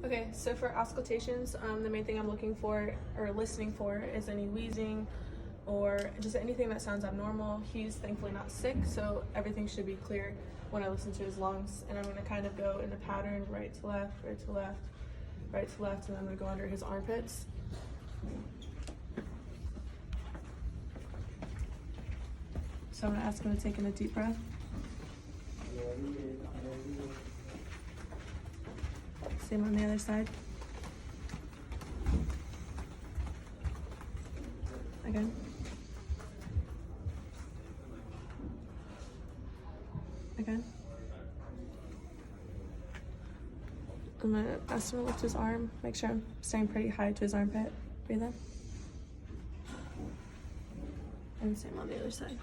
Okay, so for auscultations, the main thing I'm looking for or listening for is any wheezing or just anything that sounds abnormal. He's thankfully not sick, so everything should be clear when I listen to his lungs. And I'm going to kind of go in a pattern, right to left, right to left, right to left, and then I'm going to go under his armpits. So I'm going to ask him to take in a deep breath. Same on the other side. Again. Again. I'm gonna ask him to lift his arm. Make sure I'm staying pretty high to his armpit. Breathe in. And same on the other side.